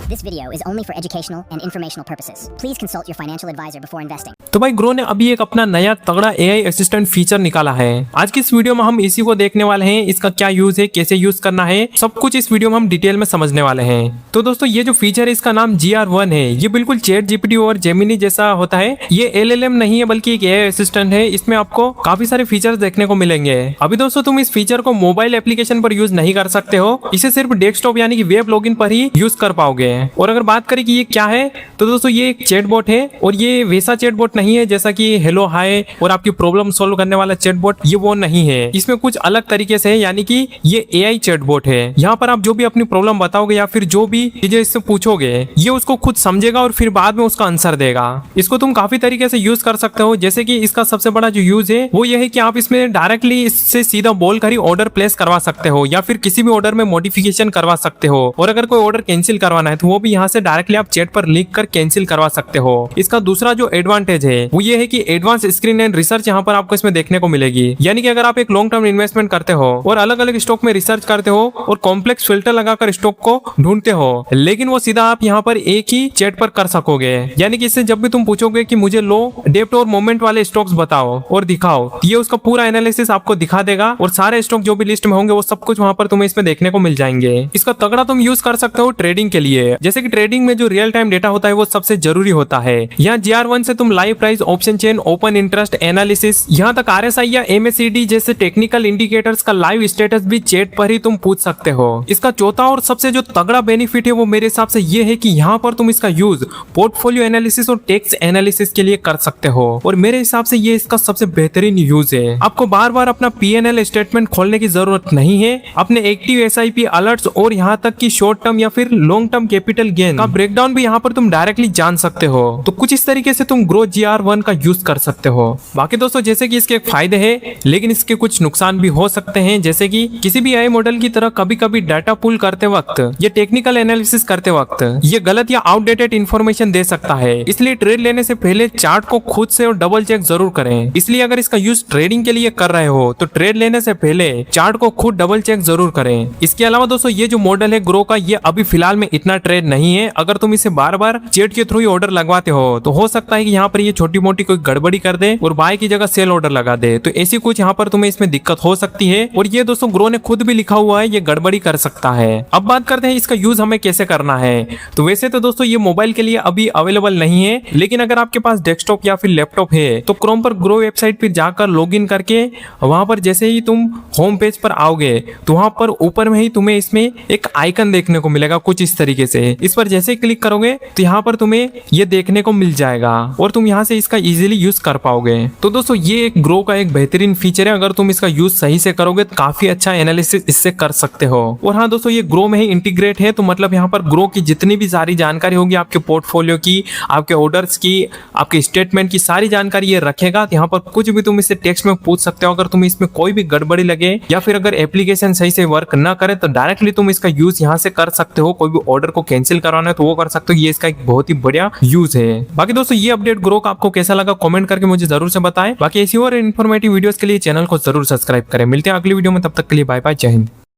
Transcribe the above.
This video is only for educational and informational purposes. Please consult your financial advisor before investing. तो भाई grow ने अभी एक अपना नया तगड़ा एआई असिस्टेंट फीचर निकाला है। आज की इस वीडियो में हम इसी को देखने वाले हैं, इसका क्या यूज है, कैसे यूज करना है, सब कुछ इस वीडियो में हम डिटेल में समझने वाले हैं। तो दोस्तों ये जो फीचर है इसका नाम GR1 है। ये बिल्कुल चैट जीपीटी और जेमिनी जैसा होता है। ये LLM नहीं है बल्कि एक एआई असिस्टेंट है। इसमें आपको काफी सारे फीचर्स देखने को मिलेंगे। अभी दोस्तों तुम इस फीचर को मोबाइल एप्लीकेशन पर यूज नहीं कर सकते हो, इसे सिर्फ डेस्कटॉप यानी कि वेब लॉगिन पर ही यूज कर पाओगे। और अगर बात करें कि ये क्या है, तो दोस्तों ये एक चैटबॉट है और ये वैसा चैटबॉट नहीं है जैसा कि हेलो हाय और आपकी प्रॉब्लम सॉल्व करने वाला चैटबॉट, ये वो नहीं है। इसमें कुछ अलग तरीके से है, यानी कि ये एआई चैटबॉट है। यहाँ पर आप जो भी अपनी प्रॉब्लम बताओगे या फिर जो भी चीजें इससे पूछोगे, ये उसको खुद समझेगा और फिर बाद में उसका आंसर देगा। इसको तुम काफी तरीके से यूज कर सकते हो। जैसे कि इसका सबसे बड़ा जो यूज है वो ये है कि आप इसमें डायरेक्टली इससे सीधा बोलकर ही ऑर्डर प्लेस करवा सकते हो या फिर किसी भी ऑर्डर में मॉडिफिकेशन करवा सकते हो। और अगर कोई ऑर्डर कैंसिल करवाना है तो वो भी यहाँ से डायरेक्टली आप चैट पर लिख कर कैंसिल करवा सकते हो। इसका दूसरा जो एडवांटेज है वो ये है कि एडवांस स्क्रीन एंड रिसर्च यहाँ पर आपको इसमें देखने को मिलेगी। यानी कि अगर आप एक लॉन्ग टर्म इन्वेस्टमेंट करते हो और अलग अलग स्टॉक में रिसर्च करते हो और कॉम्प्लेक्स फिल्टर लगाकर स्टॉक को ढूंढते हो, लेकिन वो सीधा आप यहाँ पर एक ही चैट पर कर सकोगे। यानी कि इससे जब भी तुम पूछोगे कि मुझे लो डेप्थ और मोमेंट वाले स्टॉक्स बताओ और दिखाओ, ये उसका पूरा एनालिसिस आपको दिखा देगा और सारे स्टॉक जो भी लिस्ट में होंगे वो सब कुछ वहां पर तुम्हें इसमें देखने को मिल जाएंगे। इसका तगड़ा तुम यूज कर सकते हो ट्रेडिंग के लिए। जैसे कि ट्रेडिंग में जो रियल टाइम डेटा होता है वो सबसे जरूरी होता है। यहाँ GR1 से तुम live price, option chain, open interest analysis, यहाँ तक RSI या MACD जैसे टेक्निकल इंडिकेटर्स का लाइव स्टेटस भी चैट पर ही तुम पूछ सकते हो। इसका चौथा और सबसे जो तगड़ा बेनिफिट है वो मेरे हिसाब से ये है कि यहाँ पर तुम इसका यूज पोर्टफोलियो एनालिसिस और टैक्स एनालिसिस के लिए कर सकते हो। और मेरे हिसाब से ये इसका सबसे बेहतरीन यूज है। आपको बार बार अपना PNL स्टेटमेंट खोलने की जरूरत नहीं है। अपने एक्टिव SIP अलर्ट्स और यहाँ तक कि शॉर्ट टर्म या फिर लॉन्ग टर्म कैपिटल गेन का ब्रेकडाउन भी यहाँ पर तुम डायरेक्टली जान सकते हो। तो कुछ इस तरीके से तुम ग्रो GR1 का यूज कर सकते हो। बाकी दोस्तों जैसे कि इसके फायदे हैं, लेकिन इसके कुछ नुकसान भी हो सकते हैं। जैसे कि किसी भी AI मॉडल की तरह कभी कभी डाटा पुल करते वक्त या टेक्निकल एनालिसिस करते वक्त ये गलत या आउटडेटेड इंफॉर्मेशन दे सकता है। इसलिए ट्रेड लेने से पहले चार्ट को खुद से और डबल चेक जरूर करें। इसलिए अगर इसका यूज ट्रेडिंग के लिए कर रहे हो तो ट्रेड लेने से पहले चार्ट को खुद डबल चेक जरूर करें। इसके अलावा दोस्तों ये जो मॉडल है ग्रो का, ये अभी फिलहाल में इतना ट्रेड नहीं है। अगर तुम इसे बार बार चैट के थ्रू ही ऑर्डर लगवाते हो तो हो सकता है कि यहाँ पर ये छोटी मोटी कोई गड़बड़ी कर दे और बाय की जगह सेल ऑर्डर लगा दे। तो ऐसी कुछ यहाँ पर तुम्हें इसमें दिक्कत हो सकती है। और ये दोस्तों ग्रो ने खुद भी लिखा हुआ है, ये गड़बड़ी कर सकता है। अब बात करते हैं इसका यूज हमें कैसे करना है। तो वैसे तो दोस्तों ये मोबाइल के लिए अभी अवेलेबल नहीं है, लेकिन अगर आपके पास डेस्कटॉप या फिर लैपटॉप है तो क्रोम पर ग्रो वेबसाइट पर जाकर लॉगिन करके वहां पर जैसे ही तुम होम पेज पर आओगे तो वहां पर ऊपर में ही तुम्हें इसमें एक आइकन देखने को मिलेगा कुछ इस तरीके से। इस पर जैसे ही क्लिक करोगे तो यहाँ पर तुम्हें ये देखने को मिल जाएगा और तुम यहाँ से इसका इजीली यूज कर पाओगे। तो दोस्तों ये एक ग्रो का एक बेहतरीन फीचर है। अगर तुम इसका यूज सही से करोगे तो काफी अच्छा एनालिसिस इससे कर सकते हो। और हाँ दोस्तों ये ग्रो में ही इंटीग्रेट है, तो मतलब यहाँ पर ग्रो की जितनी भी सारी जानकारी होगी आपके पोर्टफोलियो की, आपके ऑर्डर्स की, आपके स्टेटमेंट की, सारी जानकारी ये रखेगा। यहाँ पर कुछ भी तुम इससे टेक्स्ट में पूछ सकते हो। अगर तुम इसमें कोई भी गड़बड़ी लगे या फिर अगर एप्लीकेशन सही से वर्क ना करे तो डायरेक्टली तुम इसका यूज यहाँ से कर सकते हो। कोई भी ऑर्डर को कैंसिल करवाना है तो वो कर सकते हो। ये इसका एक बहुत ही बढ़िया यूज है। बाकी दोस्तों ये अपडेट ग्रो का आपको कैसा लगा कमेंट करके मुझे जरूर से बताएं। बाकी ऐसी और इन्फॉर्मेटिव वीडियोस के लिए चैनल को जरूर सब्सक्राइब करें। मिलते हैं अगली वीडियो में, तब तक के लिए बाय बाय, जय हिंद।